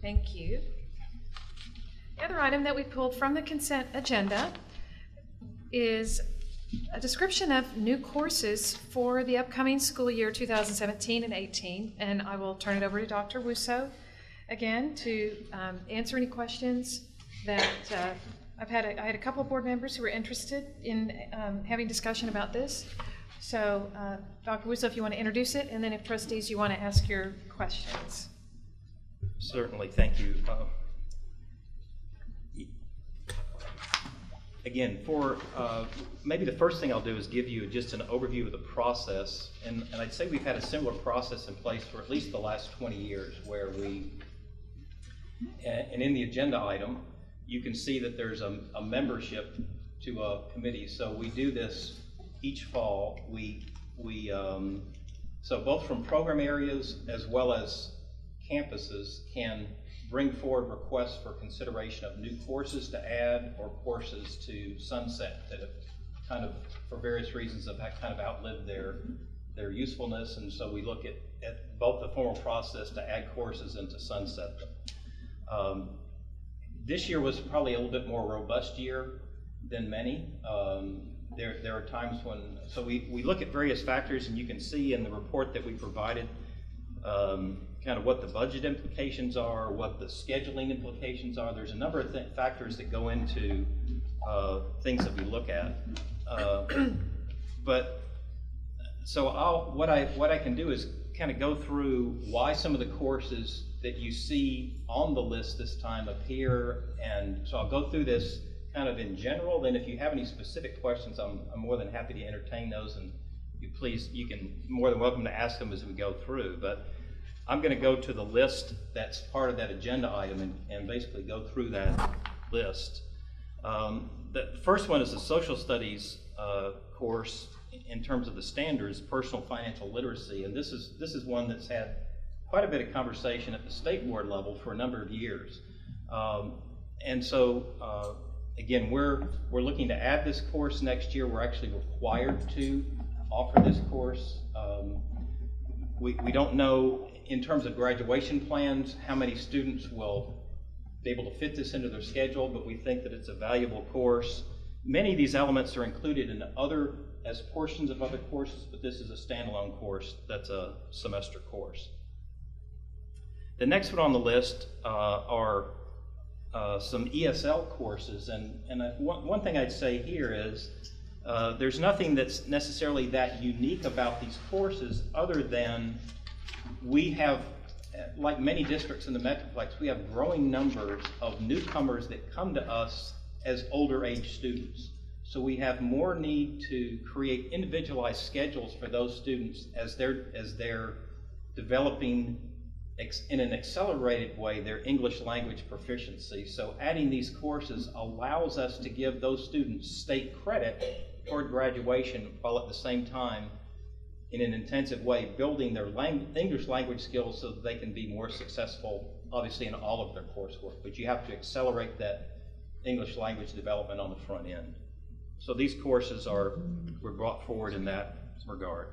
Thank you. The other item that we pulled from the consent agenda is a description of new courses for the upcoming school year 2017 and 18. And I will turn it over to Dr. Wusso again to answer any questions that I had a couple of board members who were interested in having discussion about this. So Dr. Wusso, if you want to introduce it, and then if trustees, you want to ask your questions. Certainly, thank you. Again, for maybe the first thing I'll do is give you just an overview of the process, and I'd say we've had a similar process in place for at least the last 20 years, where and in the agenda item, you can see that there's a membership to a committee. So we do this each fall. So both from program areas as well as campuses can bring forward requests for consideration of new courses to add or courses to sunset that have kind of, for various reasons, have kind of outlived their usefulness. And so we look at both the formal process to add courses and to sunset them. This year was probably a little bit more robust year than many. There are times when, so we look at various factors, and you can see in the report that we provided kind of what the budget implications are, what the scheduling implications are. There's a number of factors that go into things that we look at. But so what I can do is kind of go through why some of the courses that you see on the list this time appear, and so I'll go through this kind of in general. Then if you have any specific questions, I'm more than happy to entertain those, and you can more than welcome to ask them as we go through. But I'm going to go to the list that's part of that agenda item and basically go through that list. The first one is the social studies course in terms of the standards, personal financial literacy, and this is one that's had quite a bit of conversation at the state board level for a number of years. And so again, we're looking to add this course next year. We're actually required to offer this course. We don't know in terms of graduation plans how many students will be able to fit this into their schedule, but we think that it's a valuable course. Many of these elements are included in as portions of other courses, but this is a standalone course that's a semester course. The next one on the list are some ESL courses, and one thing I'd say here is there's nothing that's necessarily that unique about these courses other than we have, like many districts in the Metroplex, we have growing numbers of newcomers that come to us as older age students. So we have more need to create individualized schedules for those students as they're developing in an accelerated way their English language proficiency. So adding these courses allows us to give those students state credit toward graduation, while at the same time, in an intensive way, building their English language skills so that they can be more successful, obviously, in all of their coursework. But you have to accelerate that English language development on the front end. So these courses were brought forward in that regard.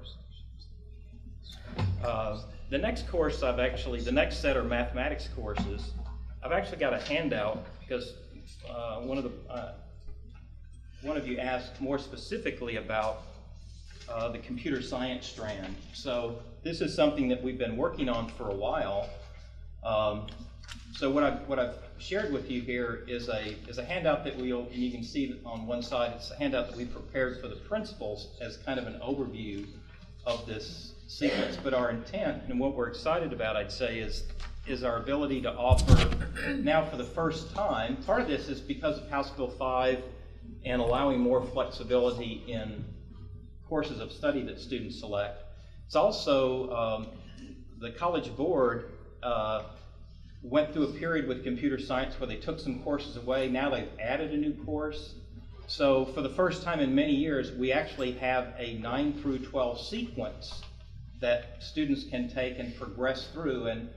The next course the next set are mathematics courses. I've actually got a handout because one of you asked more specifically about the computer science strand. So this is something that we've been working on for a while. So what I've shared with you here is a handout that and you can see on one side, it's a handout that we prepared for the principals as kind of an overview of this sequence. But our intent and what we're excited about, I'd say, is our ability to offer now for the first time. Part of this is because of House Bill 5 and allowing more flexibility in courses of study that students select. It's also the College Board went through a period with computer science where they took some courses away. Now they've added a new course. So for the first time in many years, we actually have a 9 through 12 sequence that students can take and progress through. And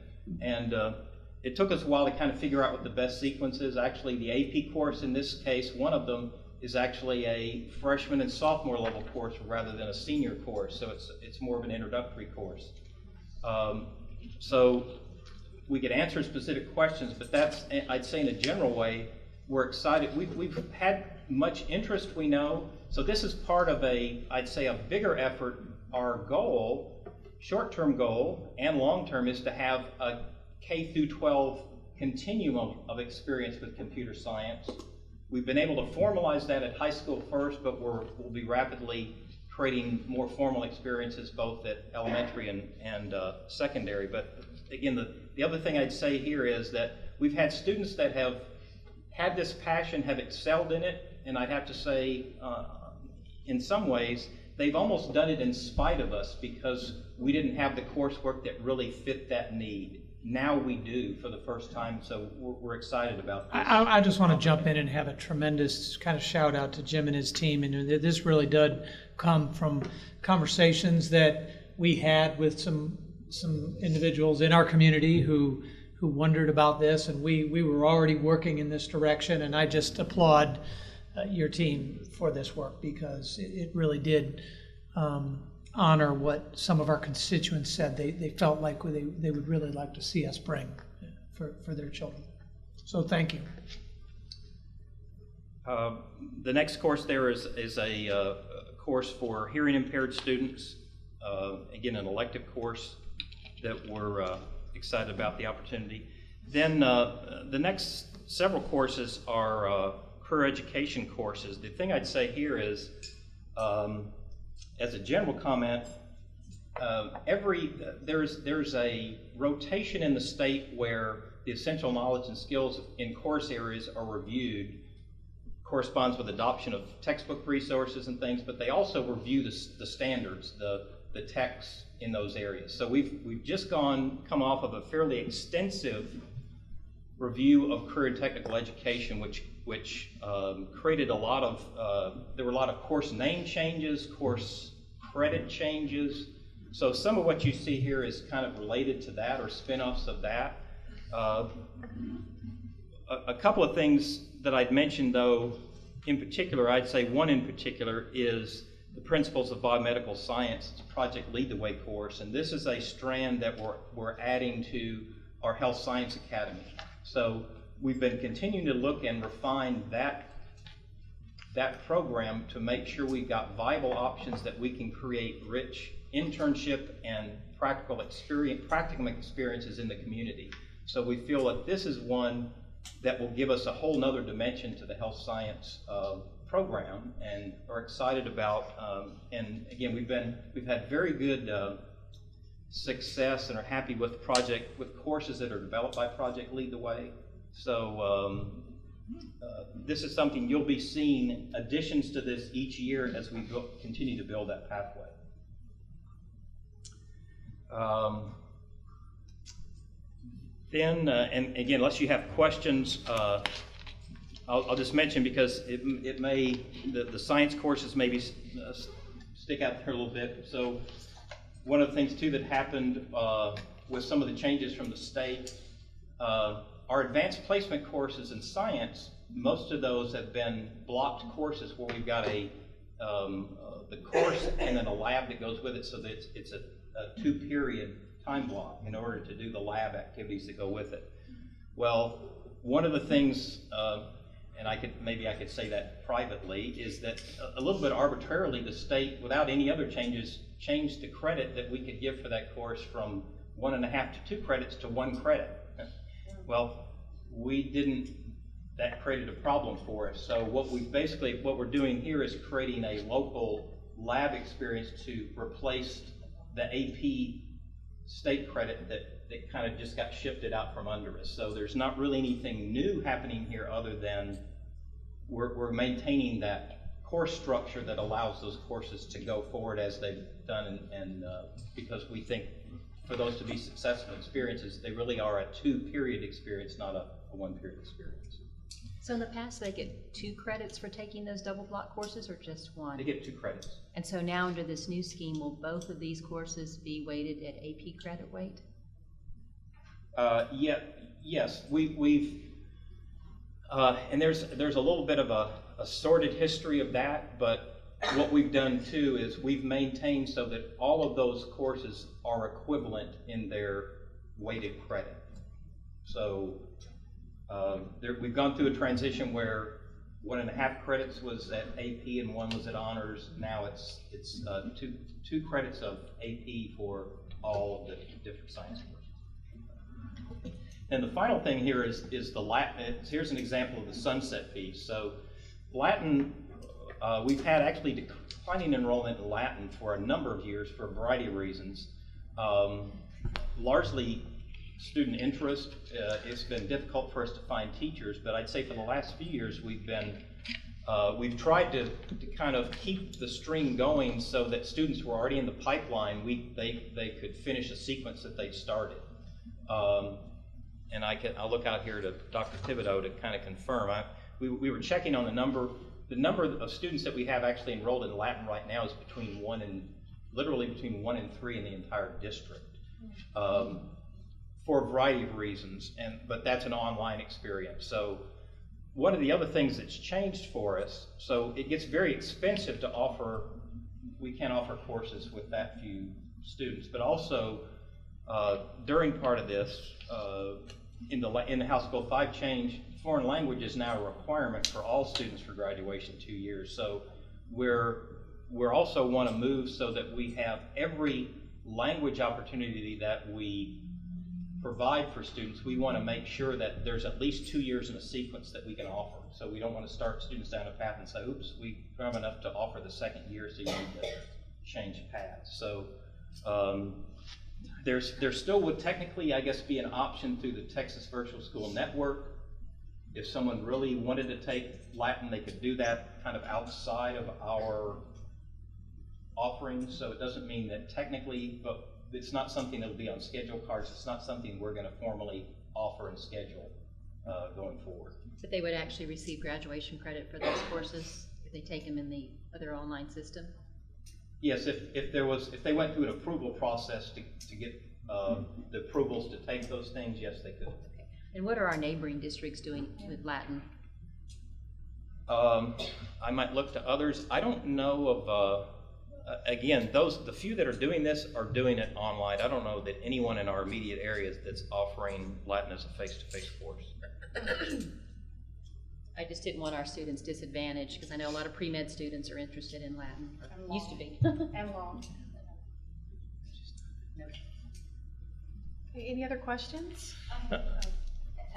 it took us a while to kind of figure out what the best sequence is. Actually, the AP course in this case, one of them is actually a freshman and sophomore level course rather than a senior course. So it's more of an introductory course. So we could answer specific questions, but that's, I'd say in a general way, we're excited. We've had much interest, we know. So this is part of I'd say a bigger effort. Our goal, short-term goal and long-term, is to have a K through 12 continuum of experience with computer science. We've been able to formalize that at high school first, but we'll be rapidly creating more formal experiences both at elementary and secondary. But again, the other thing I'd say here is that we've had students that have had this passion, have excelled in it, and I'd have to say, in some ways, they've almost done it in spite of us because we didn't have the coursework that really fit that need. Now we do for the first time, so we're excited about this. I just want to jump in and have a tremendous kind of shout out to Jim and his team. And this really did come from conversations that we had with some individuals in our community who wondered about this, and we were already working in this direction. And I just applaud your team for this work because it really did honor what some of our constituents said they felt like they would really like to see us bring for their children. So thank you. The next course there is a course for hearing-impaired students. Again, an elective course that we're excited about the opportunity. Then the next several courses are career education courses. The thing I'd say here is, as a general comment, there's a rotation in the state where the essential knowledge and skills in course areas are reviewed. Corresponds with adoption of textbook resources and things, but they also review the standards, the texts in those areas. So we've just come off of a fairly extensive review of career and technical education, which created a lot of, there were a lot of course name changes, course credit changes. So some of what you see here is kind of related to that or spin-offs of that. A couple of things that I'd mention, though, in particular, I'd say one in particular is the Principles of Biomedical Science. It's a Project Lead the Way course, and this is a strand that we're adding to our Health Science Academy. So we've been continuing to look and refine that program to make sure we've got viable options that we can create rich internship and practical experiences in the community. So we feel that this is one that will give us a whole nother dimension to the health science program, and are excited about. And again, we've had very good success and are happy with courses that are developed by Project Lead the Way. So this is something you'll be seeing additions to this each year as we continue to build that pathway. Then, and again, unless you have questions, I'll just mention, because it may, the science courses maybe stick out there a little bit. So one of the things too that happened with some of the changes from the state, our advanced placement courses in science, most of those have been blocked courses where we've got the course and then a lab that goes with it, so that it's a 2-period time block in order to do the lab activities that go with it. Well, one of the things, and maybe I could say that privately, is that a little bit arbitrarily the state, without any other changes, changed the credit that we could give for that course from 1.5 to 2 credits to 1 credit. Well, that created a problem for us. So what we're doing here is creating a local lab experience to replace the AP state credit that kind of just got shifted out from under us. So there's not really anything new happening here other than we're maintaining that course structure that allows those courses to go forward as they've done, and because we think for those to be successful experiences, they really are a 2-period experience, not a 1-period experience. So in the past, they get 2 credits for taking those double block courses, or just 1? They get 2 credits. And so now under this new scheme, will both of these courses be weighted at AP credit weight? Yes, we've and there's a little bit of a sordid history of that, but what we've done too is we've maintained so that all of those courses are equivalent in their weighted credit. So we've gone through a transition where 1.5 credits was at AP and 1 was at honors. Now it's two credits of AP for all of the different science courses. And the final thing here is the Latin. Here's an example of the sunset piece. So Latin, we've had actually declining enrollment in Latin for a number of years for a variety of reasons. Largely student interest. It's been difficult for us to find teachers, but I'd say for the last few years we've tried to kind of keep the stream going so that students who are already in the pipeline, they could finish a sequence that they've started. And I'll look out here to Dr. Thibodeau to kind of confirm. We were checking on the number of students that we have actually enrolled in Latin right now is literally between 1 and 3 in the entire district. For a variety of reasons, but that's an online experience. So one of the other things that's changed for us, so it gets very expensive to offer, we can't offer courses with that few students, but also during part of this, in the House Bill 5 change, foreign language is now a requirement for all students for graduation 2 years. So we're also want to move so that we have every language opportunity that we provide for students. We want to make sure that there's at least 2 years in a sequence that we can offer. So we don't want to start students down a path and say, oops, we don't have enough to offer the second year, so you need to change paths. So there still would technically, I guess, be an option through the Texas Virtual School Network. If someone really wanted to take Latin, they could do that kind of outside of our offerings. So it doesn't mean that technically, but it's not something that will be on schedule cards. It's not something we're going to formally offer and schedule going forward. But they would actually receive graduation credit for those courses if they take them in the other online system? Yes, if they went through an approval process to get the approvals to take those things, yes, they could. Okay. And what are our neighboring districts doing with Latin? I might look to others. I don't know of. Again, the few that are doing this are doing it online. I don't know that anyone in our immediate areas that's offering Latin as a face-to-face course. I just didn't want our students disadvantaged because I know a lot of pre-med students are interested in Latin, or used to be. And long. Okay, any other questions?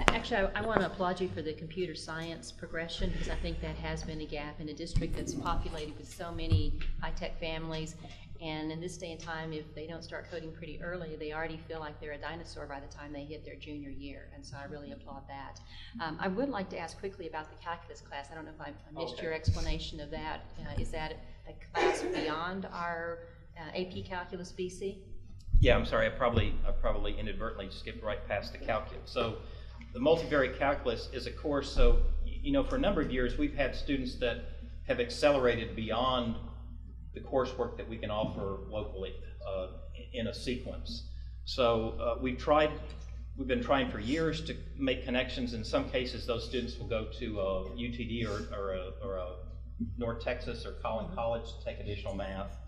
Actually, I want to applaud you for the computer science progression because I think that has been a gap in a district that's populated with so many high-tech families. And in this day and time, if they don't start coding pretty early, they already feel like they're a dinosaur by the time they hit their junior year. And so I really applaud that. I would like to ask quickly about the calculus class. I don't know if I missed your explanation of that. Is that a class beyond our AP Calculus BC? Yeah, I'm sorry. I probably inadvertently skipped right past the calculus. So the Multivariate Calculus is a course. So for a number of years, we've had students that have accelerated beyond the coursework that we can offer locally in a sequence. So we've been trying for years to make connections. In some cases, those students will go to UTD or North Texas or Collin College to take additional math.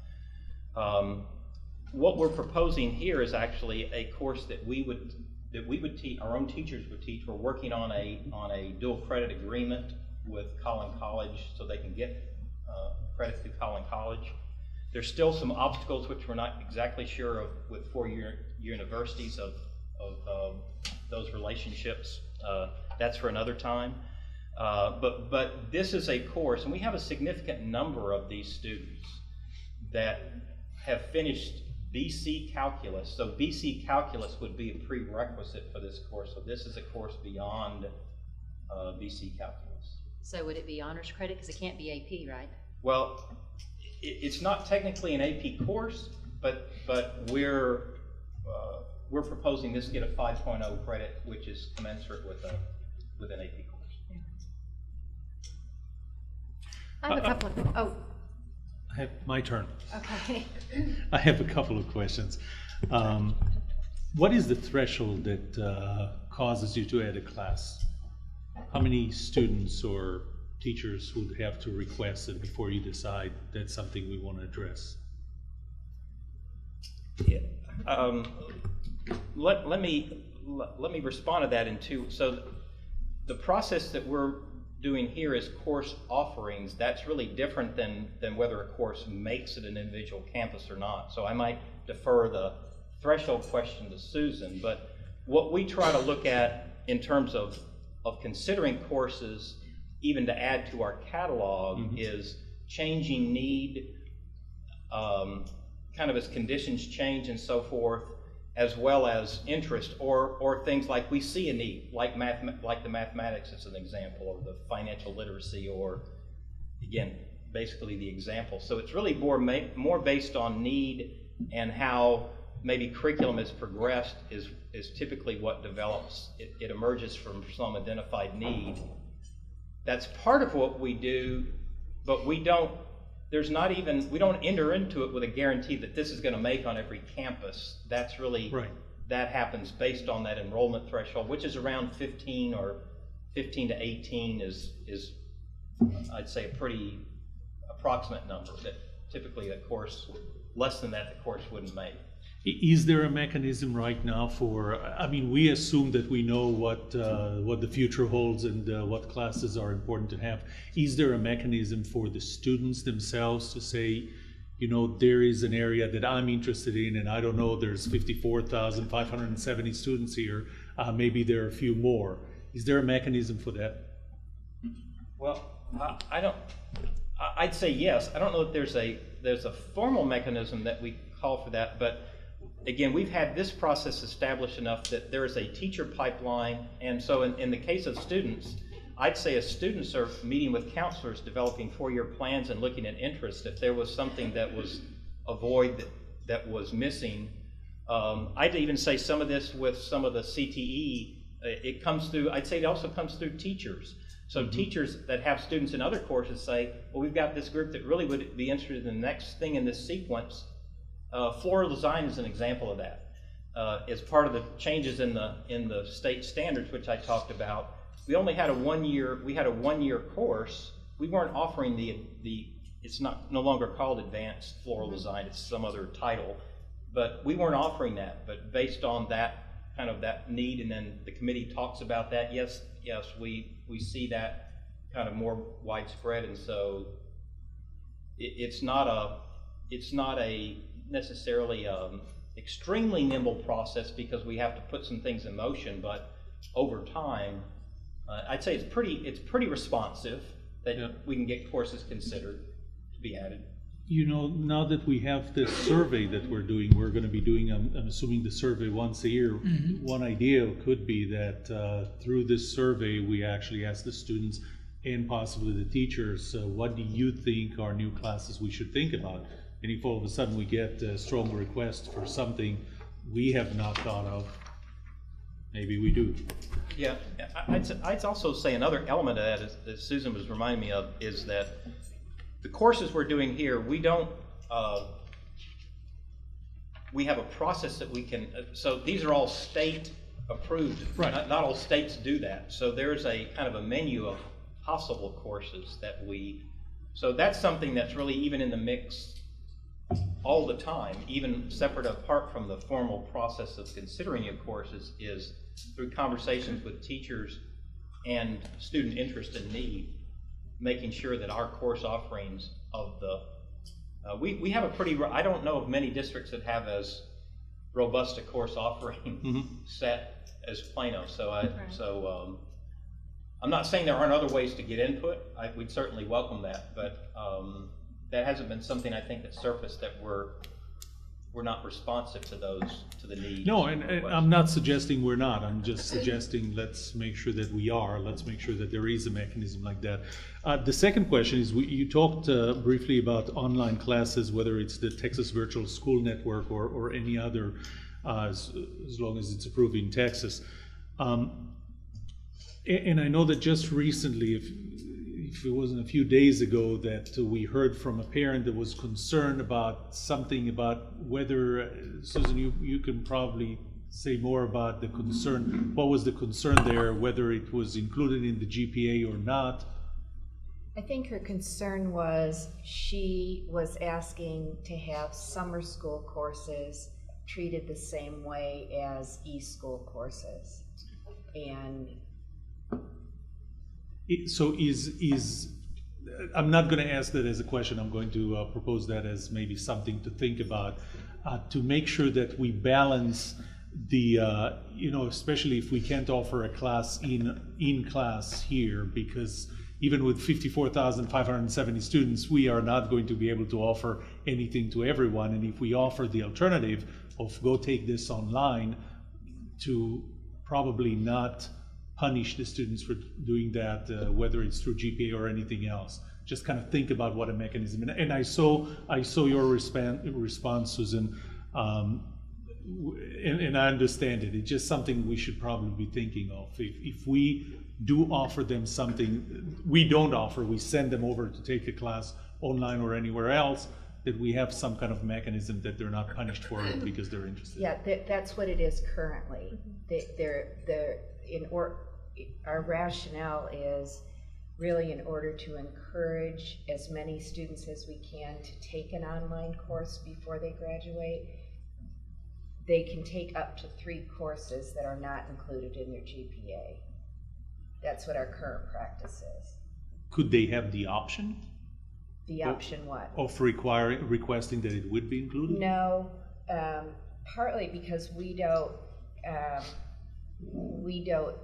What we're proposing here is actually a course that we would teach, our own teachers would teach. We're working on a dual credit agreement with Collin College so they can get credit through Collin College. There's still some obstacles which we're not exactly sure of with four-year universities of those relationships. That's for another time. But this is a course, and we have a significant number of these students that have finished BC Calculus. So BC Calculus would be a prerequisite for this course. So this is a course beyond BC Calculus. So would it be honors credit? Because it can't be AP, right? Well, it's not technically an AP course, but we're proposing this get a 5.0 credit, which is commensurate with an AP course. I have a couple of, My turn. okay. I have a couple of questions. What is the threshold that causes you to add a class? How many students or teachers would have to request it before you decide that's something we want to address? Yeah. Let me let me respond to that in two. So the process that we're doing here is course offerings. That's really different than whether a course makes it an individual campus or not. So I might defer the threshold question to Susan, but what we try to look at in terms of considering courses, even to add to our catalog, is changing need, kind of as conditions change and so forth, as well as interest, or things like we see a need, like the mathematics as an example, or the financial literacy, or again, basically the example. So it's really more based on need, and how maybe curriculum has progressed is typically what develops. It emerges from some identified need. That's part of what we do, but we don't enter into it with a guarantee that this is going to make on every campus. That's really, right. That happens based on that enrollment threshold, which is around 15 or 15 to 18 is I'd say a pretty approximate number that typically a course, less than that the course wouldn't make. Is there a mechanism right now for, I mean, we assume that we know what the future holds and what classes are important to have. Is there a mechanism for the students themselves to say, you know, there is an area that I'm interested in, and I don't know, there's 54,570 students here, maybe there are a few more. Is there a mechanism for that? Well, I'd say yes. I don't know if there's a formal mechanism that we call for that, but again, we've had this process established enough that there is a teacher pipeline, and so in the case of students, I'd say as students are meeting with counselors, developing 4-year plans and looking at interest, if there was something that was a void that was missing, I'd even say some of this with some of the CTE, it comes through, I'd say it also comes through teachers. So teachers that have students in other courses say, well, we've got this group that really would be interested in the next thing in this sequence. Floral design is an example of that. As part of the changes in the state standards, which I talked about, we only had a 1-year course. We weren't offering it's no longer called advanced floral design, it's some other title, but we weren't offering that. But based on that kind of that need, and then the committee talks about that, yes, we see that kind of more widespread, and so it's not a necessarily extremely nimble process because we have to put some things in motion, but over time, I'd say it's pretty responsive that we can get courses considered to be added. You know, now that we have this survey that we're going to be doing, I'm assuming the survey once a year. One idea could be that through this survey, we actually ask the students and possibly the teachers, what do you think are new classes we should think about? And if all of a sudden we get a strong request for something we have not thought of, maybe we do. Yeah, I'd also say another element of that, as Susan was reminding me of, is that the courses we're doing here, we don't, we have a process that we can, so these are all state approved. Right. Not all states do that. So there's a kind of a menu of possible courses that so that's something that's really even in the mix all the time, even separate apart from the formal process of considering your courses, is through conversations with teachers and student interest and need, making sure that our course offerings of we have a pretty, I don't know of many districts that have as robust a course offering set as Plano. So I'm not saying there aren't other ways to get input. We'd certainly welcome that, but that hasn't been something I think that surfaced that we're not responsive to the needs. No, and I'm not suggesting we're not. I'm just suggesting let's make sure that we are. Let's make sure that there is a mechanism like that. The second question is, you talked briefly about online classes, whether it's the Texas Virtual School Network or any other, as long as it's approved in Texas. And I know that just recently, if it wasn't a few days ago, that we heard from a parent that was concerned about something about whether, Susan, you can probably say more about the concern. What was the concern there, whether it was included in the GPA or not? I think her concern was she was asking to have summer school courses treated the same way as eSchool courses. And So I'm not going to ask that as a question. I'm going to propose that as maybe something to think about, to make sure that we balance the, especially if we can't offer a class in class here, because even with 54,570 students, we are not going to be able to offer anything to everyone. And if we offer the alternative of go take this online, to probably not punish the students for doing that, whether it's through GPA or anything else. Just kind of think about what a mechanism. And I saw your response, Susan, and I understand it. It's just something we should probably be thinking of. If we do offer them something we don't offer, we send them over to take a class online or anywhere else, that we have some kind of mechanism that they're not punished for it because they're interested. yeah, that's what it is currently. Our rationale is really in order to encourage as many students as we can to take an online course before they graduate. They can take up to 3 courses that are not included in their GPA. That's what our current practice is. Could they have the option The option what? of requesting that it would be included? No, partly because we don't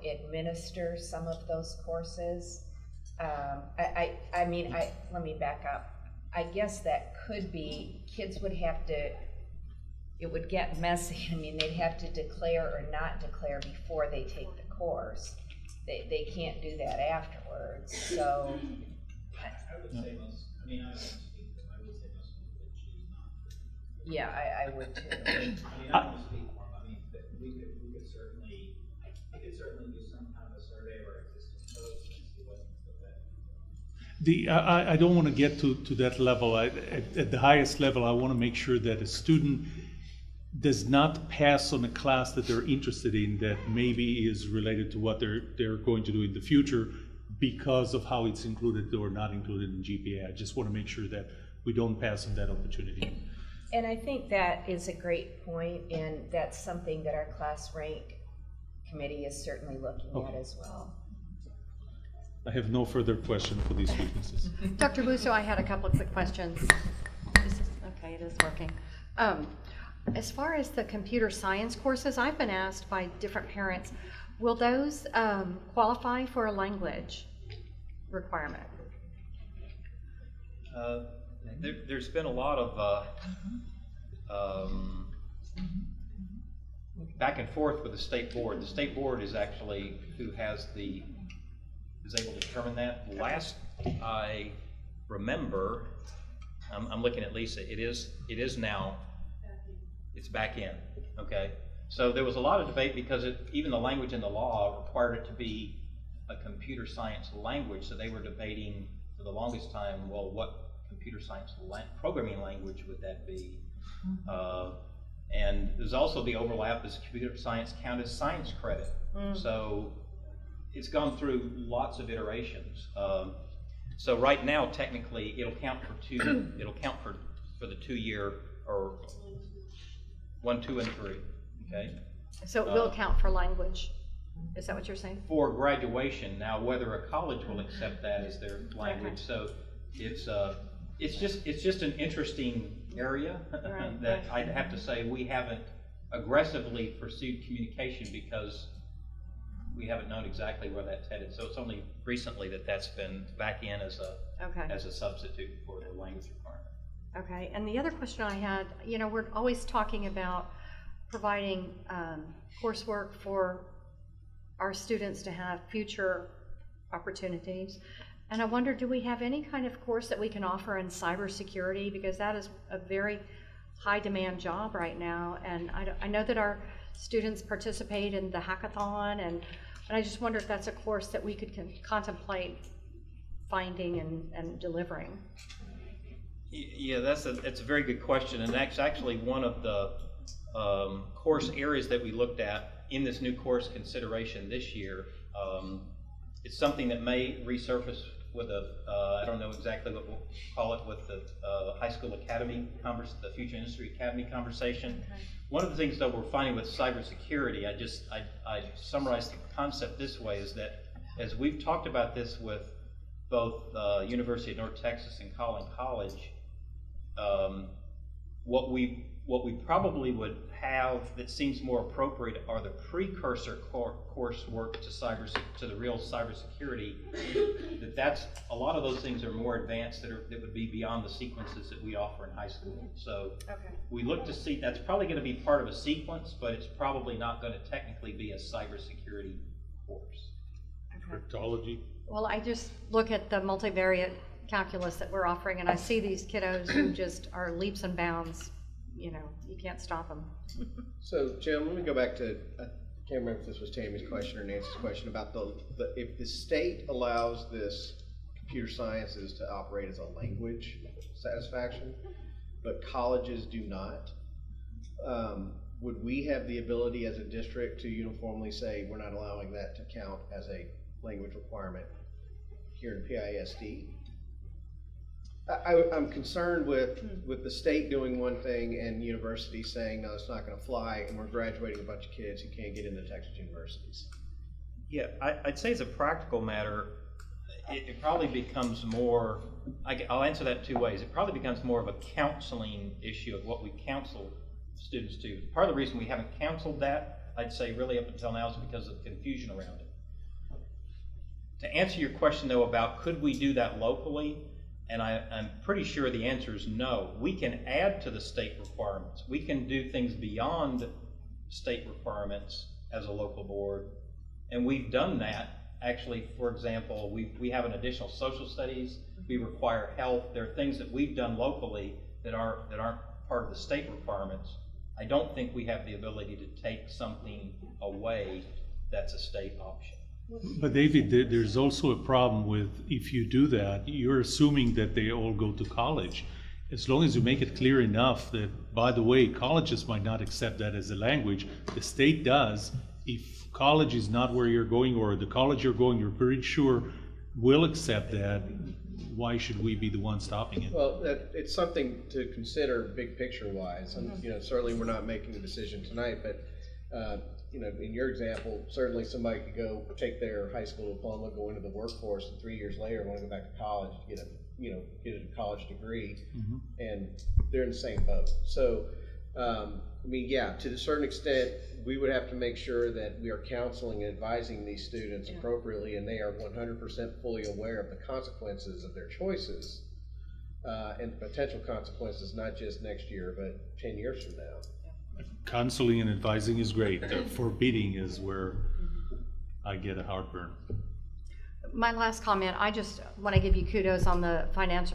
administer some of those courses. Let me back up. I guess that could be, kids would have to, it would get messy. I mean, they'd have to declare or not declare before they take the course. They can't do that afterwards, so. I would say most, I would speak for them, I would say most people would choose not to. Yeah, I would too. I don't speak for them, that we could certainly do some kind of a survey of our existing codes and see what that. I don't want to get to that level. At the highest level, I want to make sure that a student does not pass on a class that they're interested in that maybe is related to what they're going to do in the future because of how it's included or not included in GPA. I just want to make sure that we don't pass on that opportunity. And I think that is a great point, and that's something that our class rank committee is certainly looking at as well. I have no further question for these witnesses. Dr. Busso, I had a couple of quick questions. Okay, it is working. As far as the computer science courses, I've been asked by different parents, will those qualify for a language requirement? There's been a lot of back and forth with the state board. The state board is actually who is able to determine that. Last I remember, I'm looking at Lisa. It is now. It's back in. Okay. So there was a lot of debate because even the language in the law required it to be a computer science language. So they were debating for the longest time, well, what computer science programming language would that be? And there's also the overlap, does computer science count as science credit? So it's gone through lots of iterations. So right now, technically, it'll count for the 2-year or 1, 2, and 3. Okay. So it will count for language. Is that what you're saying? For graduation. Now, whether a college will accept that as their language, so it's just an interesting area that I'd have to say we haven't aggressively pursued communication because we haven't known exactly where that's headed. So it's only recently that's been back in as a substitute for the language requirement. Okay, and the other question I had, we're always talking about providing coursework for our students to have future opportunities. And I wonder, do we have any kind of course that we can offer in cybersecurity? Because that is a very high demand job right now. And I know that our students participate in the hackathon, and I just wonder if that's a course that we could contemplate finding and delivering. Yeah, that's a very good question, and that's actually one of the course areas that we looked at in this new course consideration this year. It's something that may resurface I don't know exactly what we'll call it, with the high school academy the Future Industry Academy conversation. Okay. One of the things that we're finding with cybersecurity, I summarize the concept this way, is that as we've talked about this with both University of North Texas and Collin College, what we probably would have that seems more appropriate are the precursor coursework to the real cybersecurity. That's a lot of those things are more advanced that would be beyond the sequences that we offer in high school. So we look to see that's probably going to be part of a sequence, but it's probably not going to technically be a cybersecurity course. Cryptology. Well, I just look at the multivariate calculus that we're offering, and I see these kiddos who just are leaps and bounds. You know, you can't stop them. So, Jim, let me go back to, I can't remember if this was Tammy's question or Nancy's question about if the state allows this computer sciences to operate as a language satisfaction, but colleges do not, would we have the ability as a district to uniformly say we're not allowing that to count as a language requirement here in PISD? I'm concerned with the state doing one thing and universities saying, no, it's not going to fly, and we're graduating a bunch of kids who can't get into Texas universities. Yeah, I'd say as a practical matter, it probably becomes more, I'll answer that two ways. It probably becomes more of a counseling issue of what we counsel students to. Part of the reason we haven't counseled that, I'd say really up until now, is because of confusion around it. To answer your question though about could we do that locally, and I'm pretty sure the answer is no. We can add to the state requirements. We can do things beyond state requirements as a local board, and we've done that. Actually, for example, we have an additional social studies. We require health. There are things that we've done locally that aren't part of the state requirements. I don't think we have the ability to take something away that's a state option. But David, there's also a problem with, if you do that, you're assuming that they all go to college. As long as you make it clear enough that, by the way, colleges might not accept that as a language, the state does. If college is not where you're going, or the college you're going, you're pretty sure will accept that, why should we be the one stopping it? Well, it's something to consider big picture wise. And, you know, certainly we're not making a decision tonight, but you know, in your example, certainly somebody could go take their high school diploma, go into the workforce, and 3 years later want to go back to college to get a college degree, and they're in the same boat. So, I mean, yeah, to a certain extent, we would have to make sure that we are counseling and advising these students appropriately, and they are 100% fully aware of the consequences of their choices, and the potential consequences, not just next year, but 10 years from now. Counseling and advising is great. Forbidding is where I get a heartburn. My last comment, I just want to give you kudos on the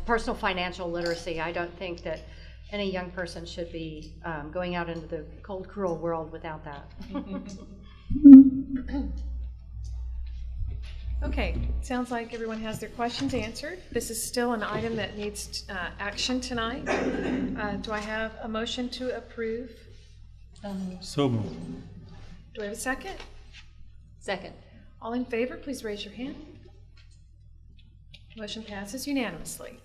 personal financial literacy. I don't think that any young person should be going out into the cold, cruel world without that. Okay, sounds like everyone has their questions answered. This is still an item that needs action tonight. Do I have a motion to approve? So moved. Do I have a second? Second. All in favor, please raise your hand. Motion passes unanimously.